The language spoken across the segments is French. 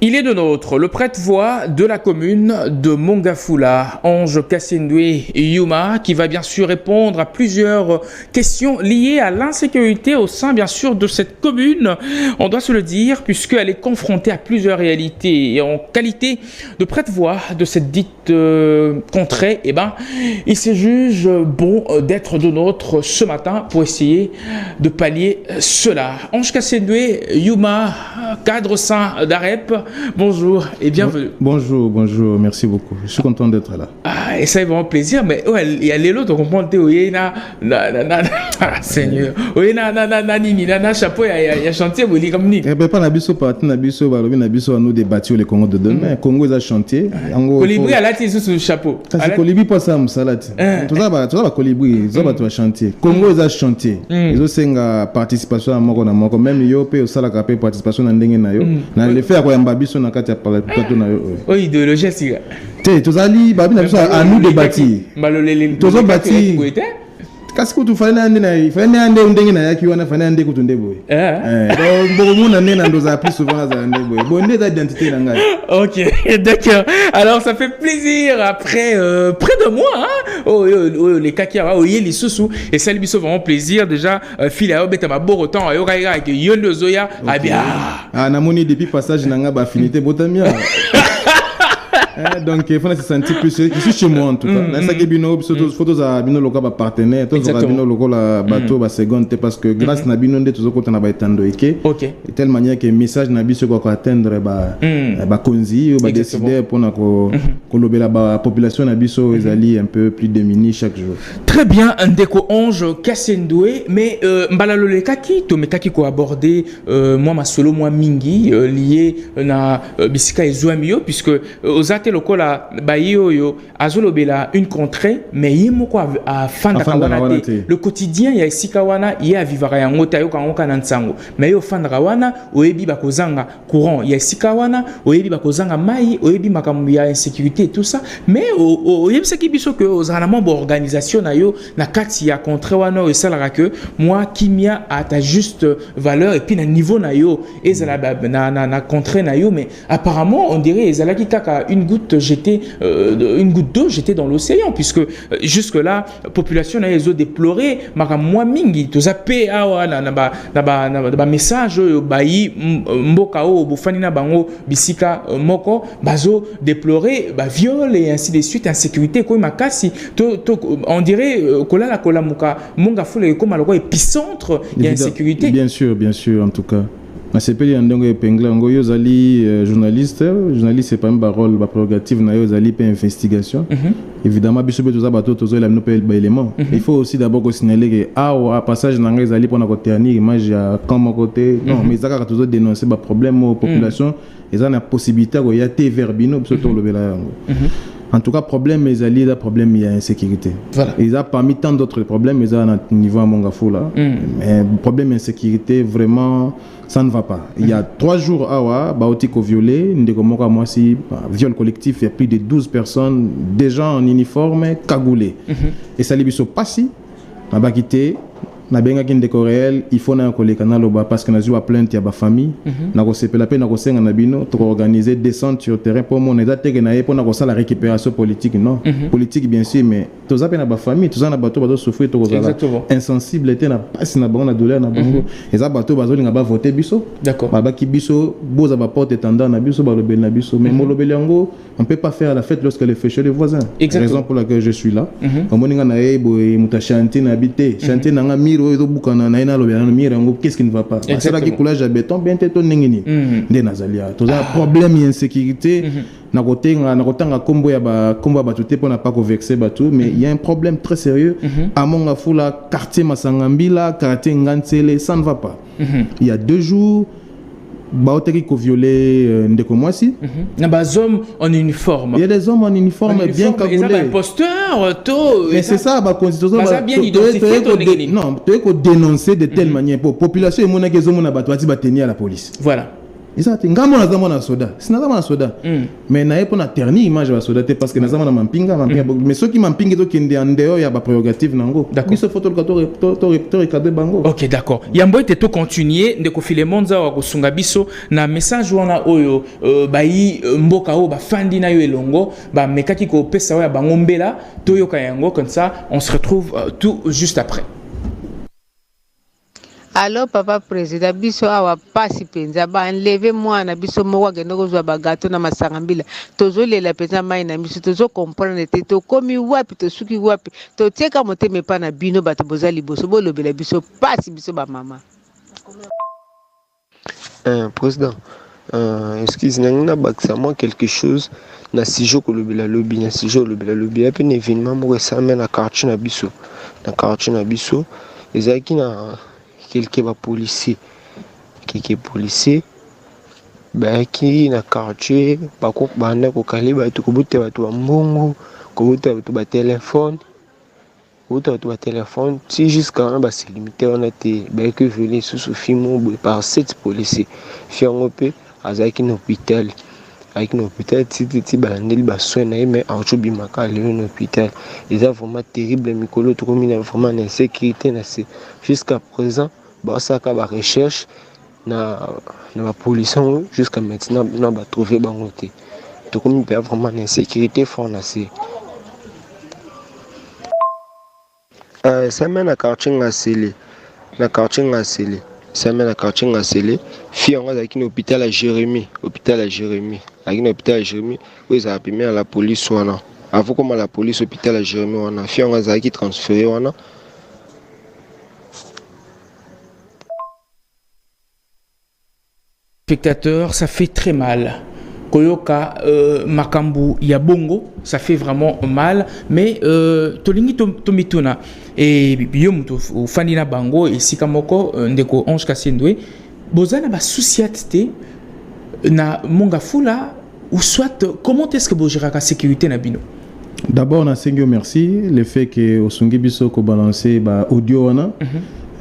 Il est de nôtre, le prête-voix de la commune de Mongafula, Ange Kassendwe Yuma, qui va bien sûr répondre à plusieurs questions liées à l'insécurité au sein bien sûr de cette commune. On doit se le dire puisqu'elle est confrontée à plusieurs réalités. Et en qualité de prête-voix de cette dite contrée, il se juge bon d'être de nôtre ce matin pour essayer de pallier cela. Ange Kassendwe Yuma, cadre saint d'AREP, bonjour et bienvenue. Bonjour, merci beaucoup. Je suis content d'être là. Et ça est vraiment plaisir, mais il y a les autres, on comprend, Seigneur, chapeau, il y a chantier, vous dites comme ni. Eh bien, pas Nabiso, parti Nabiso, à nous débattre le Congo de demain. Congo est à chantier. Colibri à la tête sous le chapeau. C'est colibri pas ça, Moussalati. Tout ça va colibri, ça va tout chantier. Congo est à chantier. Ils ont une participation à Moko, même Yopé, au Salakapé, participation à Ndengenayo. Dans les faits, à Mbabiso, na kati ya plateau na yo. Oui, idéologie c'est. Tozali babi na biso à nous débattre. Tozo bâti. Kasi ko tu fana ande ndenge na yaki wana fana ande kutunde boy. Donc beaucoup monde na ndoza plus souvent za ande boy. Bonne identité na ngai. OK, d'accord. Alors ça fait plaisir après près de mois les kakia les sous et ça lui sauve vraiment plaisir déjà file à beta ma beau temps yo kaya avec yondo zoya bien. Na moni depuis passage na nga ba affinité botamia. Donc il faut se sentir plus je suis chez moi en tout cas là ça qui bino photos à bino local ba partenaire tous à bino local la bateau ba seconde parce que grâce na bino ndé tous côté na ba etando eke de telle manière que message na biso ko atteindre ba konzi ou ba décider pour na ko lobela ba population na biso ezali un peu plus démunie chaque jour. Très bien, Ndeko Ange Kassendwe, mais mbalalole kaki to me kaki ko aborder moi ma solo moi mingi lié na bisika ezwamio puisque aux lokola bayo yo azolobela une contrée mais yimoko a fanda kawana le quotidien ya sikawana ya vivara ya ngota yo kangoka na nsango mais yo fanda kawana oyebi bakozanga courant ya sikawana oyebi bakozanga mai oyebi makambo ya insécurité et tout ça mais oyebi saki biso que ozana membre organisation na yo na kati ya contrée wana o salaka que moi kimia a ta juste valeur et puis na niveau na yo ezala na contrée na yo mais apparemment on dirait ezala ki kaka une goutte d'eau jetée dans l'océan puisque jusque là population na ezo déploré maka moi mingi to zape awa na message bayi mboka o bofani na bango bisika moko bazo déplorer viol et ainsi de suite insécurité ko makasi on dirait kola muka monga fule comme aloko épicentre il y a insécurité bien sûr en tout cas. C'est pas un dingue épinglé. En gros, yozali journaliste c'est pas un rôle, ba prérogative na yozali pe investigation. Évidemment, biso be toza bato tozo la nopel ba élément. Il faut aussi d'abord signaler que à passage na nga yozali pour na côté ani image ya comme côté non mais zaka tozo dénoncer ba problème aux population et ça na possibilité ko ya te verbino biso to lobela yango. En tout cas, problème, il y a problème, il y a insécurité. Voilà. Il y a parmi tant d'autres problèmes, il y a un niveau à Mongafula. Mais problème insécurité, vraiment, ça ne va pas. Il y a 3 jours, Baotiko violé, viol collectif, il y a plus de 12 personnes, des gens en uniforme, cagoulés. Et ça lui pas si, on va quitter. Na benga kin déco réel il faut na ko le canal parce que na joue plainte ya ba famille na ko sepela pe na ko senga na bino to organiser descente sur terrain pour mon état te na pour na ko la récupération politique non politique bien sûr mais to za pe na ba famille to za na bato bato souffrir to ko za insensible te na passe na bango na douleur na bango et za bato bazo linga ba voter biso d'accord ba ki biso boza ba porte étendant na biso ba lobel na biso mais mo lobel yango on peut pas faire la fête lorsque le fait chez les voisins. Raison pour laquelle je suis là au moninga na boy muta chantier na habiter chantier na qu'est-ce qui ne va pas? C'est là qui coulage à béton, bien tête n'engini. Des nazalia. Tout ça problème d'insécurité. Na kotanga kombo ya batu te pona pas ko vexer batu mais il y a un problème très sérieux à Mongafula quartier Masangambila quartier Ngansele ça ne va pas. Il y a 2 jours Baoteki ko violé ndeko mwasi. Na hommes en uniforme. Il y a des hommes en uniforme bien cagoulés. Ils ont un imposteur mais c'est ça constitution bien identifié non tu es dénoncer de telle manière pour population et monaki zo mona bato ati bateni à la police. Voilà. Isa te ngamo na zama na soda. Sina zama na soda. Mais na epo na terni image ba soda te parce que na zama na mampinga mais ceux qui mampinga to kende en dehors ya ba prérogative nango. Biso photo to recadrer bango. OK, d'accord. Yambo te to continuer ndeko Filemon za wa kusunga biso na message wana oyo bayi mboka o ba fandi na yo elongo ba mekaki ko pesa wa bango mbela to yoka yango comme ça on se retrouve tout juste après. Allo papa président biso awa pasi penza ba enlever mwana biso moko agenda kozwa bagato na masangambila tozolela penza mai na biso tozo comprendre te to komi wapi to suki wapi to teka moteme pa na bino bato boza liboso bolobela biso pasi biso ba mama. Président, excusez-moi, bakisa moi quelque chose na sijo ko lobela lobby na sijo lobela lobby a peine événement mo ça mène na quartier na biso ezaki na quelqu'un va policier bah qui na quartier ba ko banda ko kaliba to ko butte batu ba mbongo ko butte batu ba téléphone si jusqu'à ba c'est limité on a été bah que venir sous film par 7 policiers fiango pe azaki na hôpital avec nos hôpital titi bandeli ba soin na mais en chobi makale no hôpital ils ont vraiment terrible mikolo to comme vraiment en sécurité na c'est jusqu'à présent bah ça ka ba recherche na la police jusqu'à maintenant na ba trouver bangoté to comme vraiment en sécurité fort na c'est ça mène à quartier ngasele ça mène à quartier ngasele fille on a qui hôpital à Jérémy avec l'hôpital à Jérémy où ils ont appelé à la police wana avant comme à la police hôpital à Jérémy wana fille on a qui transféré wana. Spectateurs, ça fait très mal. Koyoka makambu ya bongo, ça fait vraiment mal, mais tolingi tomituna et yo muto fani na bango et sikamoko ndeko Ange Kasendwe bozana ba souciate na monga fula ou soit comment est-ce que vous gérez la sécurité na bino? D'abord na sengyo merci le fait que osungi biso ko balancer ba audio wana.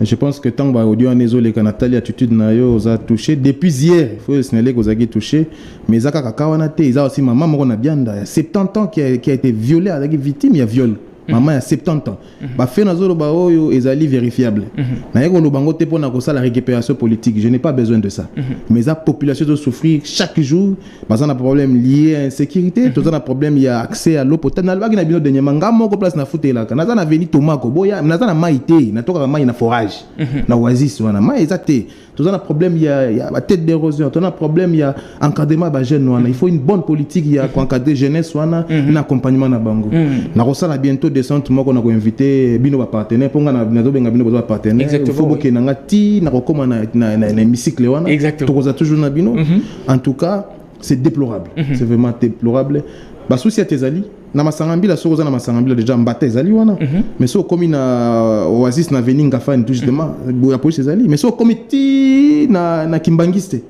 Je pense que tant que audio en ézo les Nathalie attitude na yo oza touché depuis hier, il faut signaler que oza touché mais zaka kakawana te ils a aussi maman moko na bianda il y a 70 ans qui a été violé avec victime il y a viol. Maman il y a 70 ans. Ba fait na zolo ba oyo ezali vérifiable. Na yeko no bango te pona ko la récupération politique, je n'ai pas besoin de ça. Mais la population doit souffrir chaque jour, parce qu'on a problème lié à l'insécurité, tout un problème il y a accès à l'eau potable. Na ba na bino dernièrement ngamo ko place na futela. Na za na veni tomako boya, na za na maité, na toka mai na forage. Na oasis wana mai exacté. Tout un problème il y a la tête d'érosion, tout un problème il y a encadrement ba jeune wana. Il faut une bonne politique il y a encadrer jeunesse wana, un accompagnement na bango. Na rosala bientôt descente moi qu'on a invité bino ba partenaire pour nga na benga bino ba partenaire. Il faut que na ngati na kokoma na hémicycle wana. Tokoza toujours na bino. En tout cas, c'est déplorable. C'est vraiment déplorable. Ba souci à tezali na masangambila sokoza na masangambila déjà mbata ezali wana. Mais so komi na oasis na veninga fan tout justement la police ezali. Mais so komi ti na kimbangiste.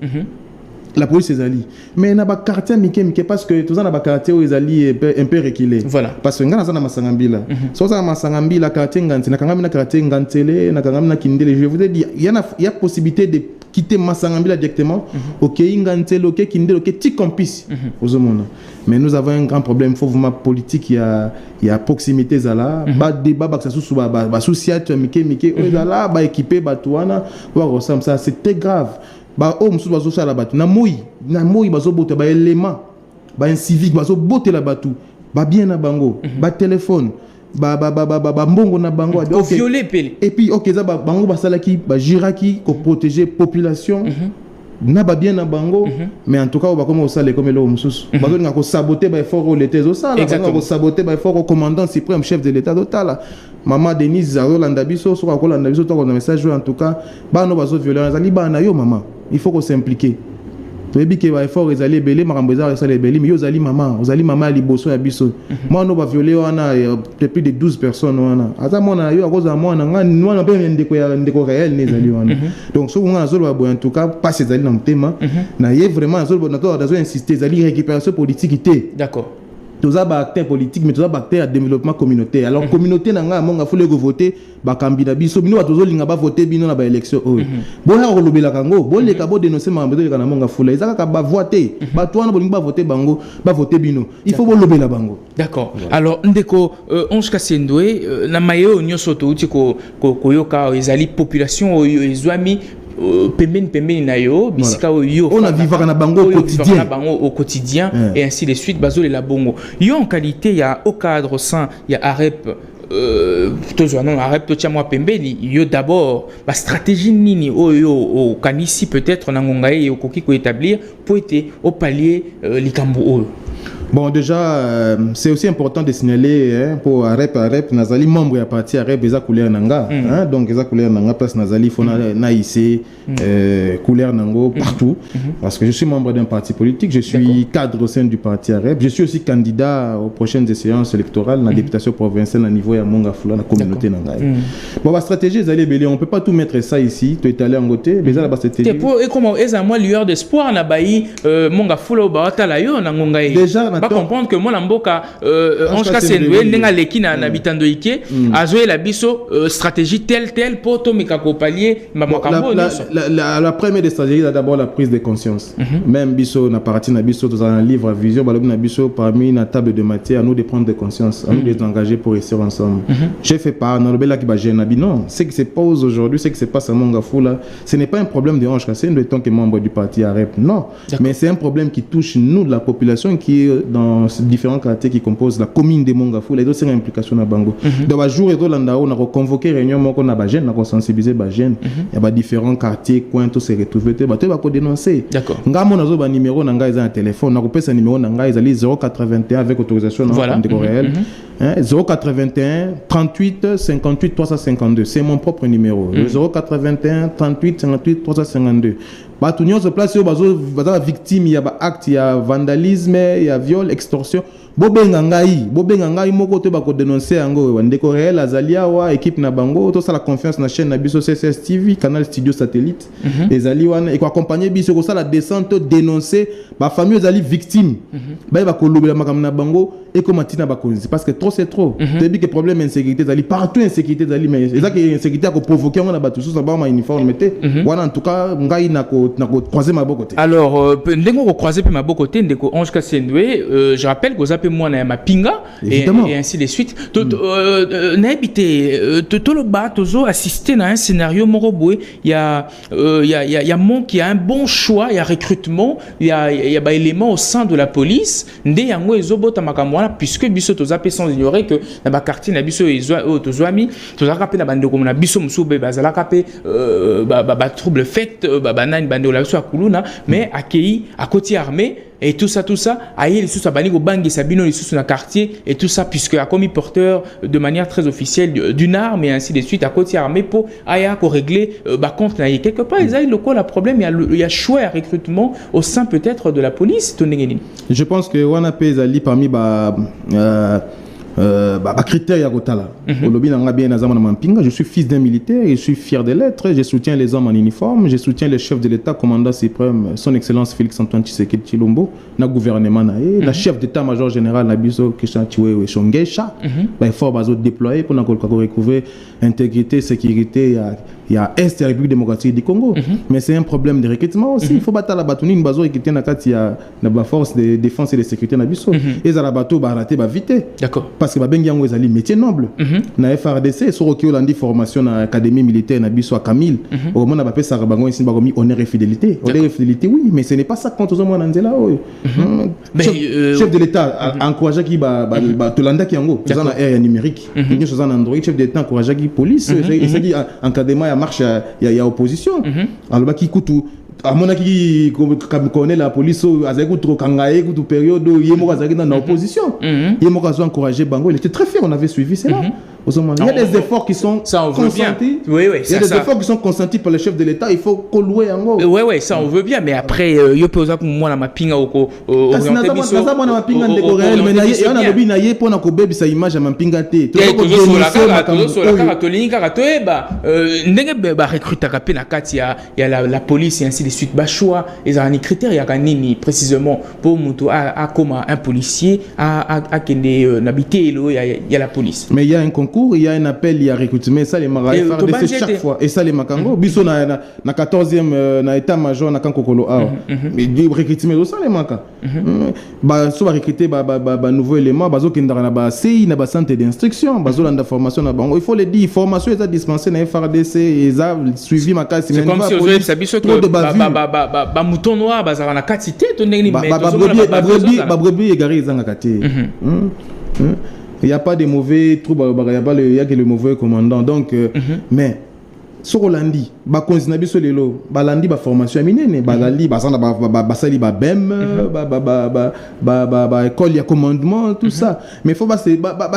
La police ezali. Mais na ba quartier mike parce que tout ça na ba quartier où ezali un peu reculé. Voilà. Parce que ngana za na masangambila. So za na masangambila quartier nganti na kangami na quartier ngantele na kangami na kindele. Je voudrais dire il y a possibilité de quitter Masangambila directement, ok, Ingantele, ok, Kindele, ok, Tikompis, mais nous avons un grand problème, il faut vraiment politique, il y a proximité, zala, bas débat, bas ça sous bas souciat, mike, zala, bas équipé, bas touana, ça, c'est très grave. Bah, oh, monsieur, bas souciat la batu, na moi, bas bote, bas élément, bas un civique, bas bote la batu, bas bien na bango, bas téléphone. Mbongo na bango okay. Violer pele et puis ok ça bango basalaki ba jiraki ko protéger population na ba bien na bango mais en tout cas on va comme au sale comme le mususu ba nga ko saboter ba effort l'été au sale ba ko saboter ba effort au commandant suprême chef de l'état total maman Denise Zarolanda biso so ko landa biso to ko message en tout cas ba no baso violer zali ba na yo maman il faut qu'on s'impliquer. Tu veux que effort ils allaient belé marambo ça les belé mais yo zali maman à liboso ya biso moi no ba violer wana plus de 12 personnes wana ata mona yo akoza mona ngani pe ndeko réel ne zali wana donc so ngana zolo ba en tout cas pas ces zali na mtema na yé vraiment zolo na to dazo insister zali récupération politique té d'accord tous les acteurs politiques, mais tous les acteurs de développement communautaire. Alors, communauté, il faut voter, Bakambina biso, bino batozo linga ba voter bino na ba élection. Bon, là, on lobela kango, bon, les cabos dénoncer ma mbede kana monga fula. Ils ont ba voter, ba toi na bolinga ba voter bango, ba voter bino. Il faut lobela bango. D'accord. Alors, ndeko, Ange Kasendwe, na mayo nyoso to uti ko yoka ezali population oyo ezwami pembeni na yo bisika yo on a vivre na bango au quotidien et ainsi de suite bazo les la bongo yo en qualité ya au cadre sein ya AREP non AREP to tia moi pembeni yo d'abord la stratégie nini oyo au kanisi peut-être na ngongaye yo koki ko établir pour être au palier likambo oyo. Bon, déjà, c'est aussi important de signaler pour AREP, Nazali, membre de la partie AREP, ils ont couleur nanga. Donc, ils ont couleur nanga, place Nazali, il faut naïsser, couleur nango partout. Parce que je suis membre d'un parti politique, je suis cadre au sein du parti AREP. Je suis aussi candidat aux prochaines séances électorales, dans la députation provinciale, à niveau de Mongafula, la communauté nanga. Bon, la stratégie, on ne peut pas tout mettre ça ici, tu es allé en côté, mais la stratégie. Et comment, est-ce moi, lueur d'espoir, na baï, Mongafula, au Baratalayo, na ngongaï. Déjà, pas comprendre que moi l'amboka Ange Kasendwe nenga leki na bitando ike azoe la biso stratégie telle pour to mekako palier makambo. La première des stratégies c'est d'abord la prise de conscience. Même biso na partie na biso dans un livre à vision balobi na biso parmi na table de matière à nous de prendre de conscience, à nous de nous engager pour réussir ensemble. J'ai fait part dans le bel qui ba jenabi non, ce qui se pose aujourd'hui, ce qui se passe à Mongafula, ce n'est pas un problème de Ange Kasendwe tant que membre du parti AREP, non, mais c'est un problème qui touche nous de la population qui est dans différents quartiers qui composent la commune de Mongafula et d'autres implications dans Bango. Dans le jour et dans l'endroit, on a convoqué réunion, on a gêne, on a sensibilisé les jeunes. Il y a différents quartiers, coins, tout se retrouver. Tu vas dénoncer. D'accord. Ngamo na zo ba numéro na ngai za téléphone, na kopesa numéro na ngai zali 081 avec autorisation dans le compte réel. 081 38 58 352. C'est mon propre numéro. 081 38 58 352. Tout le monde se place sur la victime, il y a acte, il y a vandalisme, il y a viol, extorsion. Bobenga ngai moko te ba ko dénoncer ngo ndeko réel azalia wa équipe na bango to ça la confiance na chaîne na biso CCS TV canal studio satellite les ali wana et ko accompagner biso ko ça la descente dénoncer ba famille zali victime ba ko lobela makam na bango et ko matina ba konzi parce que trop c'est trop depuis que problème insécurité zali partout insécurité zali mais ça que insécurité a ko provoquer on a ba tout ça ba ma uniforme mete wana en tout cas ngai na ko croiser ma bokote. Alors ndengo ko croiser pe ma bokote ndeko Ange Kasendwe je rappelle que vous moi na mapinga et ainsi de suite na habité tout le bas tozo assister à un scénario moroboué il y a mon qui a un bon choix il y a recrutement il y a ba éléments au sein de la police ndé yango ezobota makamwana puisque biso toza pe sans ignorer que na ba quartier na biso tozwami toza kapé na bande comme na biso musube bazala kapé ba trouble fait banane bande la biso akuluna mais accueilli à côté armé. Et tout ça, aïe, les sous-sa bani go bangi sabino les sous-na quartier et tout ça puisque a commis porteur de manière très officielle d'une arme et ainsi de suite à côté armé pour aïe ko régler contre naïe quelque part ils aillent le quoi le problème il y a choix à recrutement au sein peut-être de la police tonengeni. Je pense que wana pe ali parmi critères ya gotala olobi nanga bien nazama na mampinga je suis fils d'un militaire et je suis fier de l'être je soutiens les hommes en uniforme je soutiens le chef de l'état commandant suprême son excellence Félix Antoine Tshisekedi Tshilombo na gouvernement na la chef d'état-major général na biso Christian Chiwewe Shongesha ba fort bazo déployer pour na ko recouvrer intégrité sécurité il y a Est République démocratique du Congo mais c'est un problème de recrutement aussi il faut battre la batuni une bazo qui na kati ya na force de défense et de sécurité na biso et za la bateau ba rater ba vite d'accord parce que babengi yango ezali métier noble na FRDC so roki olandi formation na académie militaire na biso à Camille au moment na ba pesa bango ici ba komi honneur et fidélité oui mais ce n'est pas ça quand on nzela oyo chef de l'état encourager qui ba tolanda ki yango za na air numérique nous za na Android chef de l'état encourager qui police et qui encadrement ya marche ya opposition alors qui coûte à mon avis comme connaît la police azaki trop kangaye toute période yemo azaki dans l'opposition yemo kazo encourager bango il était très fier on avait suivi cela Il y a des efforts qui sont consentis. Oui, il y a des efforts qui sont consentis par le chef de l'État. Il faut qu'on loue en gros. Oui, ça on veut bien. Mais après, il y a pas moi la mapping au orienté biso. Ça moi la mapping en décoré. Mais il y a un lobby naïe pour na kobe bisa image à mapping até. Tout sur la catholique katoe ba ndenge ba recruter kapé na kati ya la police et ainsi de suite. Ba choix ils ont un critère ya kanini précisément pour mutu a comme un policier a kende n'habiter il y a la police. Mais il y a un concours, il y a un appel, il y a recrutement, ça les marais FARDC chaque fois. Et ça les makango, biso na 14e na état-major na kankokolo a. Mais du recrutement ça les maka. Ba so ba recruter ba nouveau élément, bazo kindara na ba CI na ba centre d'instruction, bazo landa formation na bango. Il faut le dire, formation est dispensée na FARDC et ça suivi maka c'est comme si vous avez biso que ba mouton noir bazara na katité to ndenge ni mais ba brebis égaré zanga katé. Il n'y a pas de mauvais trou, il y a que le mauvais commandant. Donc, mais, sur Rolandi, ba konzina biso lelo, ba landi ba formation minene, ba lali ba sanda ba sali ba bem, ba école ya commandement tout ça. Mais faut ba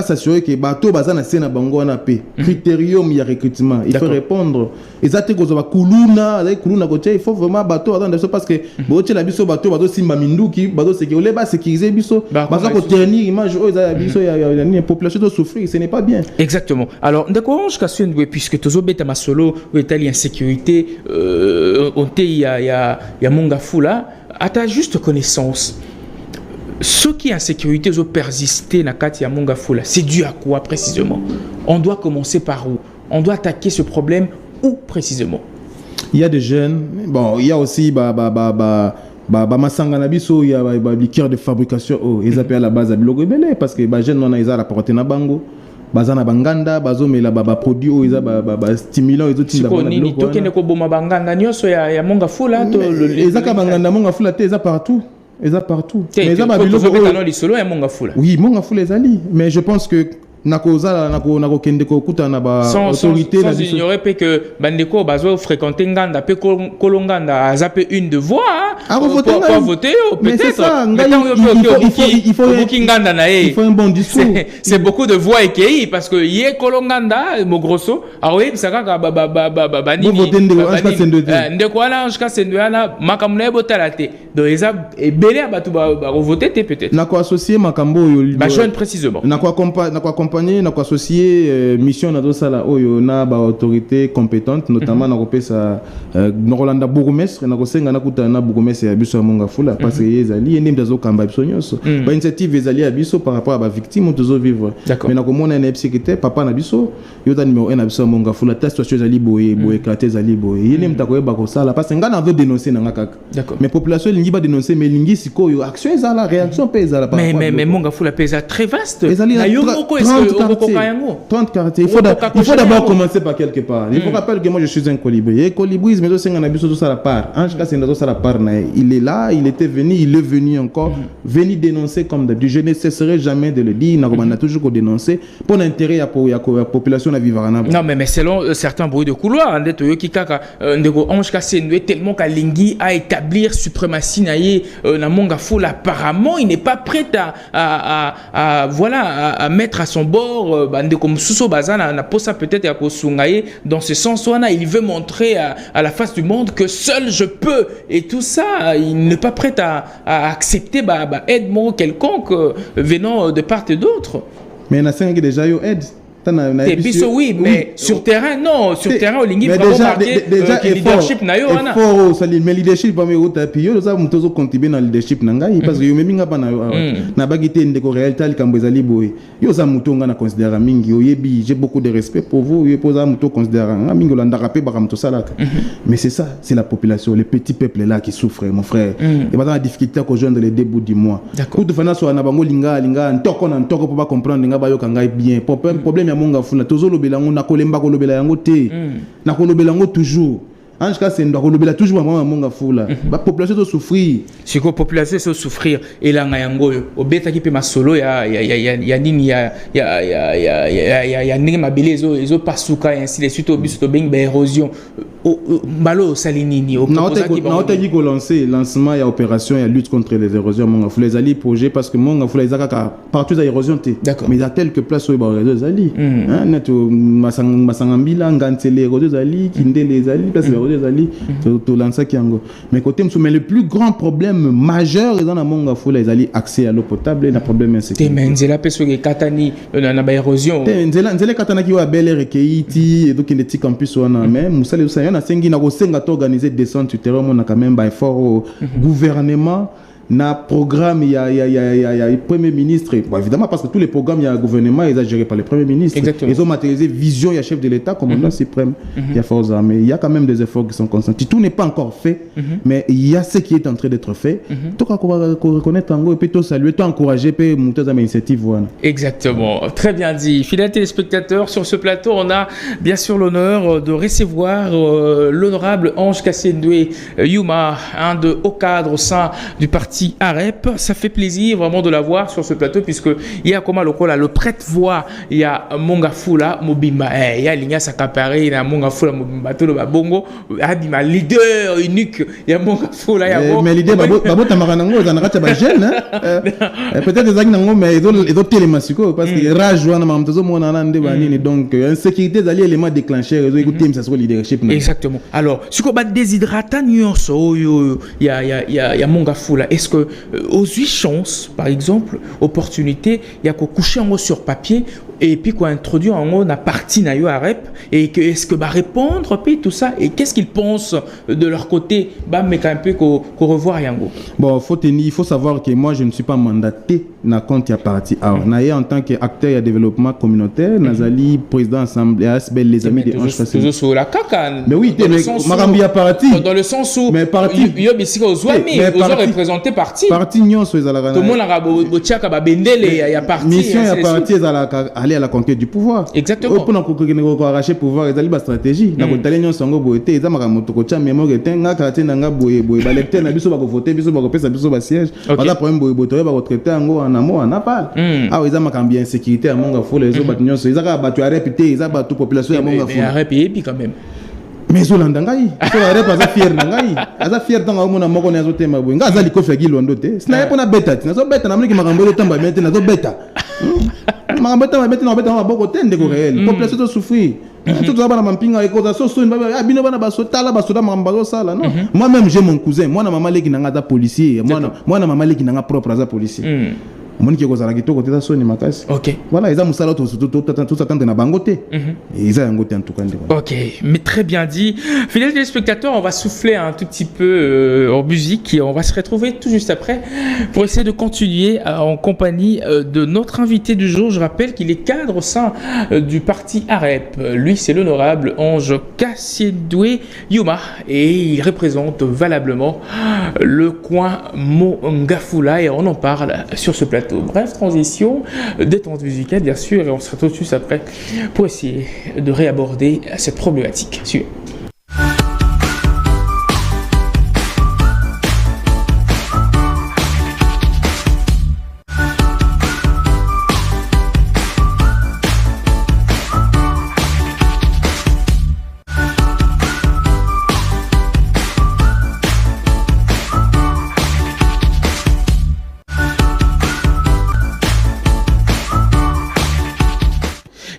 s'assurer que bato bazana sena bango na paix. Critérium ya recrutement, il faut répondre. Exactement ko ba kuluna ko il faut vraiment bato attendre parce que bo tela biso bato simba minduki, bato sécuriser ba sécuriser biso, baza ko tenir image o za biso ya population de souffrir, ce n'est pas bien. Exactement. Alors ndeko Ange Kaswendwe puisque tozo beta masolo ou étali insécurité on te il y a Mongafula à ta juste connaissance ceux qui en sécurité ont persisté na kati ya Mongafula c'est dû à quoi précisément? On doit commencer par où? On doit attaquer ce problème où précisément? Il y a des jeunes, bon il y a aussi masanga na biso il y a liqueur de fabrication ils appellent à la base à bilogo belé parce que ba jeunes on a ils a porter na bango bazana banganda bazomela produit o eza stimulant ezotinda bana nini tokende ko boma banganda nyonso ya Mongafula to ezaka banganda Mongafula te eza partout mais eza ba biloko o lisolo ya Mongafula oui Mongafula ezali mais je pense que nako kende ko kuta na ba autorité na biso ignorer pe que bandeko bazo fréquenter nganda pe kolonganda azape une de voix pour voter peut-être il faut un bon discours c'est beaucoup de voix écueillies parce que yé kolonganda mo grosso awe bisaka ba nini ndeko ala Ange Kaswendwe ana makamuna ebotala te donc eza ebele abatu ba voter te peut-être nako associer makambo yo ba jeune précisément nako accompagner nako associer mission na dosala oyo na ba autorité compétente notamment na kopesa Rolanda bourgmestre na kosenga na kuta na bourgmestre ya biso ya Mongafula parce que ezali ende mtazo kamba biso nyonso ba initiative ezali ya biso par rapport à ba victime tozo vivre mais na komona na psychiatre papa na biso yota numéro 1 na biso ya Mongafula ta situation ezali boye éclater ezali boye yene mtako yeba ko sala parce que ngana veut dénoncer na ngaka mais population lingi ba dénoncer mais lingi sikoyo action ezala réaction pe ezala mais Mongafula pesa très vaste na yo moko 30 quartiers. Il faut d'abord commencer par quelque part. Il faut rappeler que moi je suis un colibri. Et colibri, mais aussi on a besoin de ça la part. Ange Kaswendwe ça la part. Il est là, il était venu, il est venu encore, venu dénoncer comme d'habitude. Je ne cesserai jamais de le dire. On a toujours dénoncer pour l'intérêt de la population à vivre. Non, mais selon certains bruits de couloir, Ange Kaswendwe tellement qu'Alingi a établir suprématie na Mongafula. Apparemment, il n'est pas prêt à mettre à son bord comme Sousso Bazana n'a pas ça peut-être à Kosungaye dans ce sens où il veut montrer à la face du monde que seul je peux et tout ça il n'est pas prêt à accepter aide quelconque venant de part et d'autre. Mais il y a 5 déjà eu aide. Oui, mais sur terrain, non. Sur terrain, Olingi vraiment marqué que leadership na yo wana. Effort, ça mais leadership pas me rotapi. Yo ça mutozo contribuer dans leadership nanga parce que yo même nga pa na yo. Na bagité ndeko réalité likambo ezali boye. Yo ça mutonga na considérer mingi yo yebi, j'ai beaucoup de respect pour vous. Yo posa muto considérer mingi landa rapé ba muto salaka. Mais c'est ça, c'est la population, les petits peuples là qui souffrent mon frère. Et maintenant la difficulté à rejoindre les débuts du mois. Pour te faire ça na bango linga ntoko na ntoko pour pas comprendre nga ba yo kanga bien. Problème Mongafula tozo lobela ngo na kolemba ko lobela yango te na ko lobela ngo toujours Ange Kaswendwe ko lobela toujours Mongafula ba population to souffrir siko population so souffrir elanga yango obeta ki pe masolo ya nini ya ndenge mabele ezo pasuka ainsi les suite obiso to beng ba érosion Balo Salinini au on a dit qu'on lancer lancement et opération et lutte contre les érosions Mongafula les alliés projet parce que Mongafula les a partout à érosion mais il y a quelques places où les alliés neto masangambila ngantele érosion alliés kinde les alliés place érosion alliés to lancer kiango mais côté mais le plus grand problème majeur dans la Mongafula les alliés accès à l'eau potable et un problème insécurité mais nzela peso ke katani na ba érosion nzela katana ki wa belle rekeiti et donc il est campus wana mais musale on a sengi na kosenga organiser descente sur terrain on a quand même ba effort au gouvernement na programme il y a premier ministre bon, évidemment parce que tous les programmes il y a un gouvernement ils sont gérés par le premier ministre. Exactement. Ils ont matérialisé vision il y a chef de l'État commandant suprême il y a forces armées il y a quand même des efforts qui sont consentis tout n'est pas encore fait mais il y a ce qui est en train d'être fait tout qu'on reconnaître en gros et puis tout saluer tout encourager puis monter dans initiative voilà. Exactement, très bien dit. Fidèles téléspectateurs, sur ce plateau on a bien sûr l'honneur de recevoir l'honorable Ange Kassendoué Yuma, un de hauts cadres au sein du parti AREP. Ça fait plaisir vraiment de l'avoir sur ce plateau puisque il y a comment le prête-voix, il y a Mongafula Mobimba, il y a Ligna Sakapare, il y a Mongafula Mobimba, tout le babongo, Abima leader unique, il y a Mongafula, il y a mais l'idée babo tamaranango za nakata ba jeune peut-être des nango mais ils ont télémassiko parce que rage wana mamtozo mona nande banini donc insécurité zali élément déclencheur ils écouter ça sur leadership. Exactement. Alors, ce qu'on va déshydrater nyonso il y a Mongafula. Est-ce que aux 8 chances, par exemple, opportunité, il y a qu'on coucher en haut sur papier et puis qu'on introduit en haut la partie naïo à rep et que est-ce que répondre puis tout ça et qu'est-ce qu'ils pensent de leur côté mais quand un peu qu'on revoit yango. Bon, il faut savoir que moi je ne suis pas mandaté na compte ya parti. Alors, naïe en tant qu'acteur et développement communautaire, nazali président assemblée ASBL les amis des Ange Kassendoué. Toujours sur la caca. Mais oui, mais Marambi a parti. Dans le sens où mais parti yo bisika ozwami ozo représenter parti. Parti nyonso ezalaka. Tout le monde a botiaka ba bendele ya parti. Mission ya parti ezalaka aller à la conquête du pouvoir. Exactement. Pour ko arracher pouvoir ezali ba stratégie. Na ko talenyo songo boité ezamaka moto cha mémoire etenga kati nanga boye ba lecteur na biso ba ko voter biso ba ko pesa biso ba siège. Voilà problème boye botoye ba ko traiter ngo en amont en apal. Ah ezamaka bien sécurité à Mongafula les autres nyonso ezaka ba tu a répété ezaba toute population ya Mongafula. Mais a répété quand même. Mais Zolanda ngai so arep aza fier na ngai aza fier tanga mona moko na zo tema boy nga aza likofi gilondo te sina yepona beta tina zo beta na mliki makambo lo tamba mete na zo beta makambo tamba mete na beta na boko tende ko réel population to souffrir tout ça bana mampinga ekoza so so bino bana basotala basoda makambo zo sala non moi même j'ai mon cousin moi na mama leki na nga policier moi na mama leki na nga propre aza policier monique kozala kitoko teta soni makasi. OK. Voilà, ils ont musala tout attendre na bangote. Et ils ont ngote en tout cas. OK, mais très bien dit. Fidèles téléspectateurs, on va souffler un tout petit peu en musique et on va se retrouver tout juste après pour essayer de continuer en compagnie de notre invité du jour. Je rappelle qu'il est cadre au sein du parti AREP. Lui, c'est l'honorable Ange Kassendoué Yuma et il représente valablement le coin Mongafula et on en parle sur ce plateau. Bref, transition, détente musicale bien sûr, et on se retrouve tout de suite après pour essayer de réaborder cette problématique. Suivez.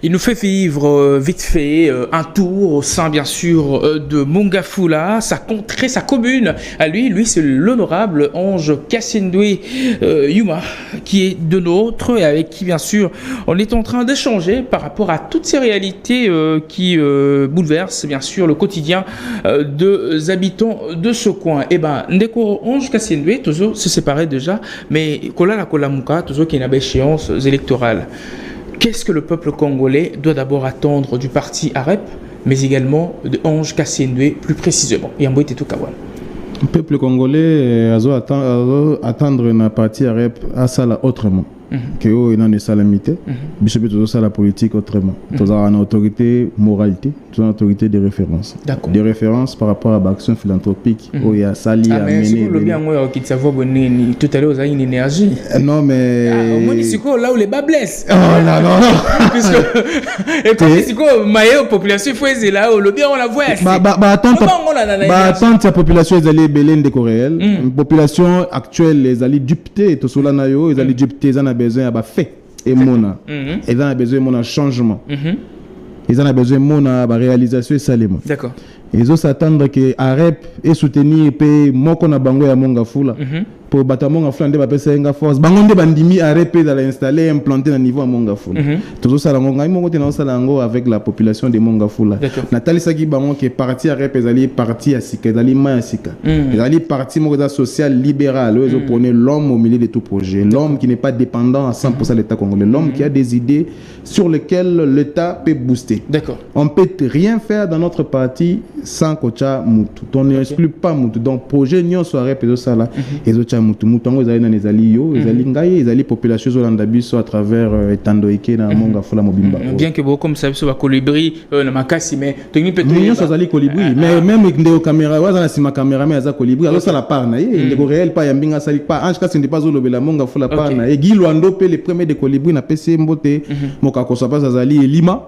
Il nous fait vivre vite fait un tour au sein bien sûr de Mongafula, sa contrée, sa commune. À lui c'est l'honorable Ange Kassendoué Yuma qui est de nôtre et avec qui bien sûr on est en train d'échanger par rapport à toutes ces réalités qui bouleversent bien sûr le quotidien des habitants de ce coin. Et ben ndeko Ange Kassendoué toujours se séparer déjà, mais kola la kolamuka toujours qui n'a pas échéance électorale. Qu'est-ce que le peuple congolais doit d'abord attendre du parti AREP, mais également de Ange Kassendoué plus précisément? Le peuple congolais doit attendre un parti AREP à ça autrement. que eux n'en est salamité biso pe toujours ça la politique autrement toujours une autorité moralité toujours une autorité de référence D'accord. de référence par rapport à l'action philanthropique où il y a sali à mais si mener le bien moi qui ça va bonne tout à l'heure vous avez une énergie non mais au moins ici là où les bas blessent oh là non puisque et comme ici maillot population faut c'est là où le bien on la voit attente la population les alliés belén déco réel population actuelle les alliés dupté to cela na yo les alliés dupté ils en a besoin à fait et mona ils en a besoin mona changement ils en a besoin mona réalisation et salement d'accord ils osent attendre que AREP et soutenir pe moko na bango ya monga fula pour batamonga fula nde ba pesa force bango nde bandimi AREP dans installer implanter na niveau ya monga fula toujours ça lango ngai moko tena ça lango avec la population de monga fula natali saki bango que parti AREP ezali parti asika ezali ma asika ezali parti moko za social libéral ils ont prôné l'homme au milieu de tout projet l'homme qui n'est pas dépendant à 100% de l'État congolais l'homme qui a des idées sur lesquelles l'État peut booster d'accord on peut rien faire dans notre parti sans kocha mutu on n'exclut pas mutu donc projet nyon soirée peso sala ezocha mutu ngo ezali na ezali yo ezali ngai ezali population zolanda biso à travers etando eke na monga fola mobimba bien que beaucoup comme ça biso ba colibri na makasi mais tongi peut nyon so ezali colibri mais même ndeko caméra waza na sima caméra mais aza colibri alors ça la part na ye ndeko réel pas yambinga sali pas ange kasi ndipa zolobela monga fola part na ye gilwando pe les premiers de colibri na PC mbote mokako so pas azali elima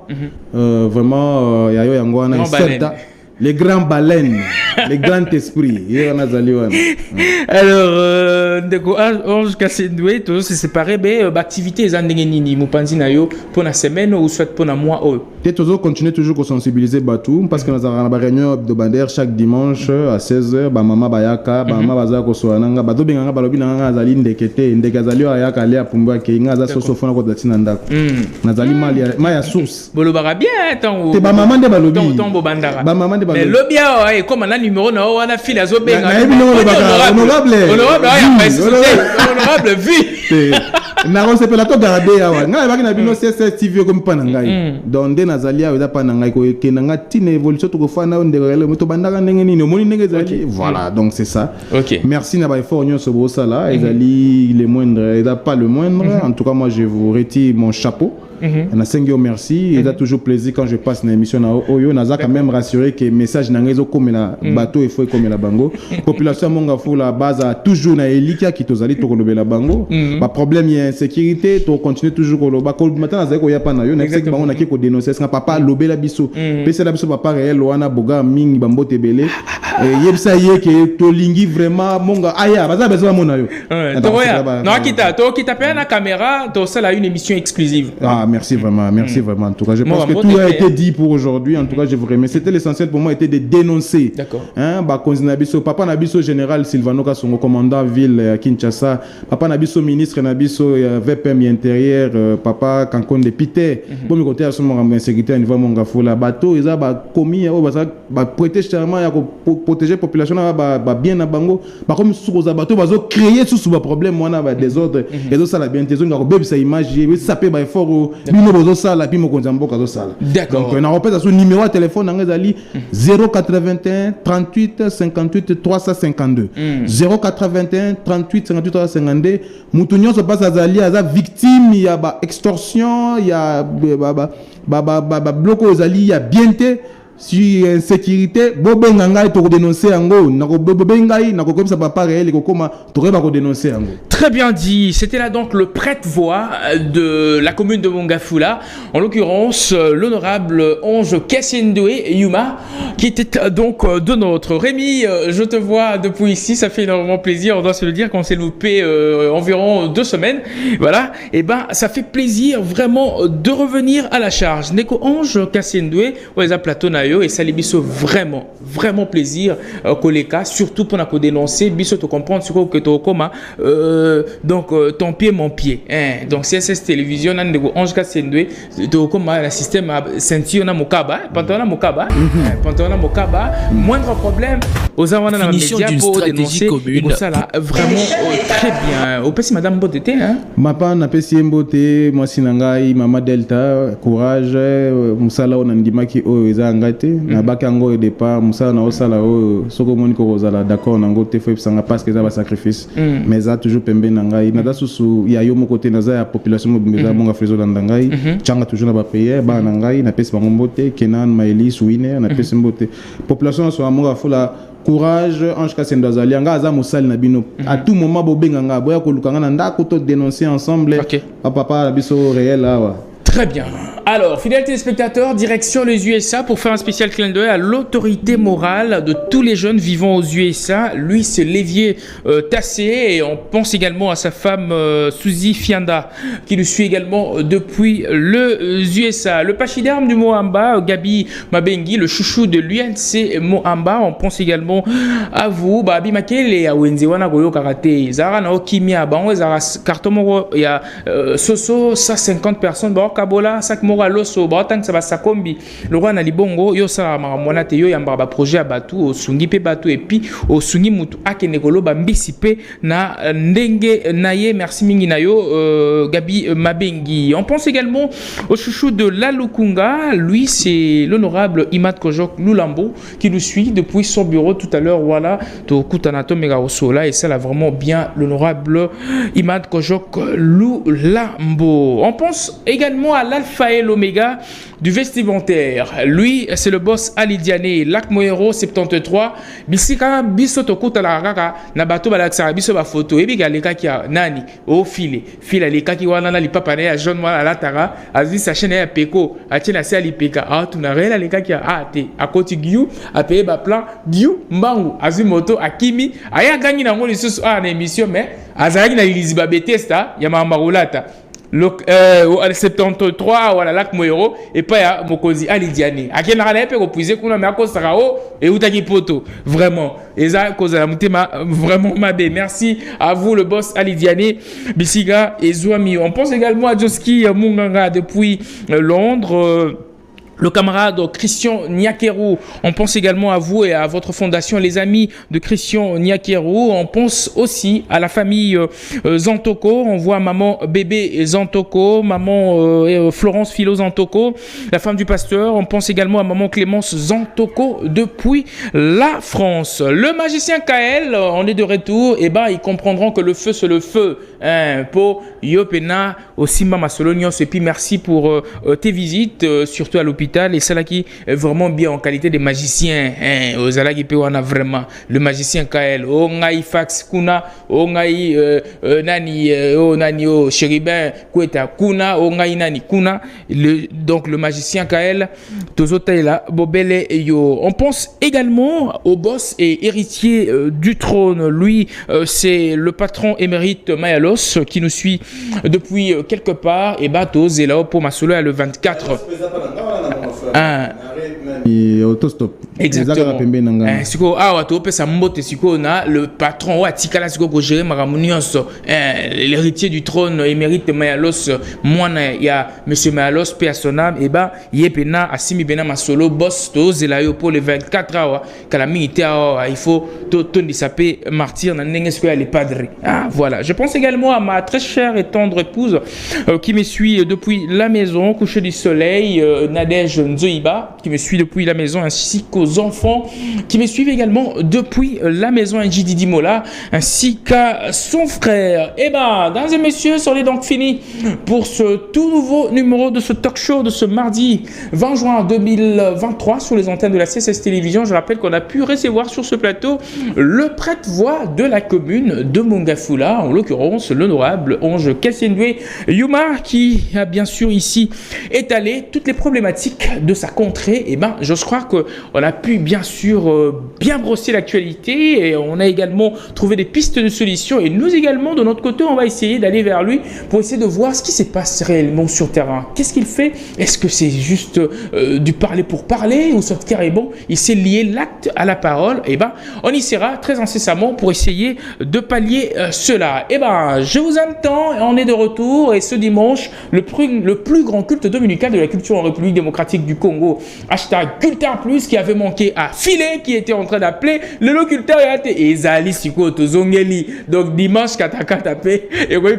vraiment ya yo yango na certa les grands baleines, les grands esprits. Alors, Ndeko Ange Kasendoué, tout se séparé, mais l'activité est en nini, mupanzi na yo pour la semaine ou soit pour la mois. Et toujours continuer toujours à sensibiliser Batou parce que nous avons une réunion hebdomadaire chaque dimanche à 16h. Ba mama bayaka, ba mama baza ko soananga, bato benganga balobi nanga azali ndekete, ndekazali ayaka ali apumba ke ngaza sosofona ko datina ndako. Nazali mali ya source. Bolobara bien tant. Te ba mama nde balobi. Tombo bandara. Ba mama nde balobi. Mais lobby a comme un numéro na wana file azo benga. Honorable. Honorable vie. Na on s'appelle la to garder awa. Nga ba na bino CCTV comme pa na ngai. Donc nde nazali awa pa na ngai ko kenanga tine évolution to ko fana ndekele moto bandaka ndenge nini omoni ndenge zali. Voilà, donc c'est ça. OK. Merci na ba effort nyo so bosa là, ezali les moindres, et pas le moindre. En tout cas moi je vous retire mon chapeau. Na sengyo merci et ça toujours plaisir quand je passe une émission na oyo naza quand même rassuré que message na ngezo comme la bateau il faut comme la bango population monga fou la base a toujours na elika qui tozali to kolobela bango pas problème y insécurité to continuer toujours koloba ko maintenant na ko ya pa na yo na sek bango na ki ko dénoncer ça papa lobela biso pesa la biso papa réel wana boga mingi bambo tebele et yebsa ye que to lingi vraiment monga aya baza besoin mona yo to kita pe na caméra to ça une émission exclusive. Merci vraiment, merci vraiment. En tout cas, je pense que tout a été dit pour aujourd'hui. En tout cas, je vous remercie. C'était l'essentiel pour moi, était de dénoncer. D'accord. Papa Nabiso général Sylvano Kasongo, commandant ville Kinshasa. Papa Nabiso ministre Nabiso VPM intérieur. Papa Kankon de Pité. Bon, me côté à son insécurité à niveau Mongafo. La bateau, ils ont commis, prêter serment, protéger la population, bien à Bango. Par contre, sur les bateaux, ils ont créé sous le problème, on a des ordres. Et ça, la bien, ils ont ça image, ça peut être fort. D'accord. Donc on répète son numéro de téléphone 081 38 58 352 081 38 58 352 mutunyo se passe azali aza victime ya ba extorsion ya bloco azali ya bienté si insécurité bobenga ngai to dénoncer yango nako bobenga nako comme ça papa réel ko koma to ba ko dénoncer yango. Très bien dit. C'était là donc le prête-voix de la commune de Mongafula, en l'occurrence l'honorable Ange Kasendoué Yuma, qui était donc de notre Rémi. Je te vois depuis ici, ça fait énormément plaisir. On doit se le dire qu'on s'est loupé environ 2 semaines. Voilà. Et ben, ça fait plaisir vraiment de revenir à la charge. Neko Ange Kasendoué, Weza Plateau Nayo et Salibiso, vraiment plaisir. Koleka, surtout pour nous dénoncer, biso te comprendre sur que tu coma. Donc ton pied mon pied hein? Donc CSS télévision nan de Ange Kasendoué to comme la système ceinture na mokaba pantalon na mokaba moindre problème aux awana na média pour dénoncer commune ça là vraiment très bien au petit madame Botété hein mapa na pesi mbote moi sinangai mama Delta courage musala on ndimaki o eza nga été na bakango au départ musala na osala o soko moni ko ozala d'accord nango te faut sanga parce que ça va sacrifice mais ça toujours pembe na ngai na susu ya yo moko te na za ya population mobimeza bonga frizo landa ngai changa toujours na ba payer ba na ngai na pesi bango mbote Kenan Maëlys Winner na pesi mbote population so amonga fula courage Ange Kassendo azali anga aza mosali na bino à tout moment bobenga nga boya ko lukanga na ndako to dénoncer ensemble papa biso réel awa. Très bien. Alors, fidèles téléspectateurs, direction les USA pour faire un spécial clin d'œil à l'autorité morale de tous les jeunes vivant aux USA. Lui, c'est Lévier Tassé et on pense également à sa femme Suzy Fianda qui le suit également depuis les USA. Le pachyderme du Mohamba, Gabi Mabengi, le chouchou de l'UNC Mohamba. On pense également à vous. Babi Makele à Wenzewana Goyo Karate. Zara Naokimia, Bango Zara Kartomoro, il y a Soso, ça 50 personnes. Kabola, Sakmora Loso, Batang Sabasakombi, le roi Nalibongo, Yosa Maramwana Teyo, Yambaba projet à Batou, au Sungi Pe Batou, et puis au Sungi Mutu Akenegolo, Bambisipe, Na Ndenge Naye, merci Minginayo, Gabi Mabengi. On pense également au chouchou de Lalukunga, lui c'est l'honorable Imad Kojok Lulambo qui nous suit depuis son bureau tout à l'heure. Voilà, Tokutanato Megaosola, et ça là vraiment bien l'honorable Imad Kojok Lulambo. On pense également à l'alpha et l'oméga du vestimentaire. Lui, c'est le boss Ali Diané, Lac Moero 73. Bisika biso tokuta la kaka na bato balaksa biso ba photo et biga leka kia nani au file leka ki wana na lipapa na ya jaune wana la tara azi sa chaîne ya peko atina se ali peka tunarela leka kia te akoti giu apeye ba plan giu mbangu azi moto akimi aya gangi na ngoli susu na émission mais azaki na Liziba Betesta ya mama rolata le 73 voilà Lac Moero et pas ya Mokozi Ali Diané akena na pe ko puiser kuna me akosaka et utaki poto vraiment eza cause la mutema vraiment mabe. Merci à vous le boss Ali Diané Bisiga et Zouami. On pense également à Joski Munganga depuis Londres. Le camarade Christian Niakeru, on pense également à vous et à votre fondation, les amis de Christian Niakeru. On pense aussi à la famille Zantoko. On voit maman bébé Zantoko, maman Florence Philo Zantoko, la femme du pasteur. On pense également à maman Clémence Zantoko depuis la France. Le magicien Kael, on est de retour. Et ben, ils comprendront que le feu, c'est le feu. Pour Yopena, aussi Mama Solonios. Et puis merci pour tes visites, surtout à l'hôpital. Et celle qui est vraiment bien en qualité de magicien. Aux Alagi on a vraiment le magicien Kael. Oh ngai fax kuna, oh ngai nani, oh nani, oh chéribin, kueta kuna, oh ngai nani kuna. Donc le magicien Kael, Tozotaila, Bobele yo. On pense également au boss et héritier du trône. Lui, c'est le patron émérite Mayalos qui nous suit depuis quelque part. Et Bato Zelao pour Masolo le 24. Autostop. Exactement. Siko awa to pesa mbote siko na le patron wa tikala siko ko gérer maramunionso l'héritier du trône émérite Mayalos mwana ya monsieur Mayalos personam et ba yepena asimi bena masolo boss to zelayo pour le 24 awa kala minité awa il faut to ndisape martyr na ndenge siko ya les padres. Voilà, je pense également à ma très chère et tendre épouse qui me suit depuis la maison coucher du soleil, Nadège Nzoïba qui me suit depuis la maison, ainsi qu'aux enfants qui me suivent également depuis la maison, Njididi Mola, ainsi qu'à son frère. Et ben, dames et messieurs, c'en est donc fini pour ce tout nouveau numéro de ce talk show de ce mardi 20 juin 2023 sur les antennes de la CSS Télévision. Je rappelle qu'on a pu recevoir sur ce plateau le prêtre-voix de la commune de Mongafula, en l'occurrence l'honorable Ange Kassendoué Yuma, qui a bien sûr ici étalé toutes les problématiques de sa contrée. Et ben, je crois qu'on a pu bien sûr bien brosser l'actualité et on a également trouvé des pistes de solutions. Et nous également, de notre côté, on va essayer d'aller vers lui pour essayer de voir ce qui se passe réellement sur terrain. Qu'est-ce qu'il fait? Est-ce que c'est juste du parler pour parler ou soit carrément il s'est lié l'acte à la parole? Et ben, on y sera très incessamment pour essayer de pallier cela. Et ben, je vous attends, on est de retour et ce dimanche, le plus grand culte dominical de la culture en République démocratique du Congo hashtag Culture Plus qui avait manqué à Filet, qui était en train d'appeler le locuteur et Zali Siko Tozongeli. Donc dimanche, Kataka tapé et oui,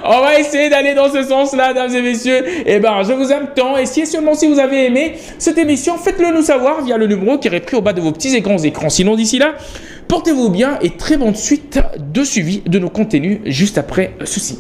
on va essayer d'aller dans ce sens-là, mesdames et messieurs. Et ben, je vous aime tant. Et si et seulement si vous avez aimé cette émission, faites-le nous savoir via le numéro qui est repris au bas de vos petits et grands écrans. Sinon, d'ici là, portez-vous bien et très bonne suite de suivi de nos contenus juste après ceci.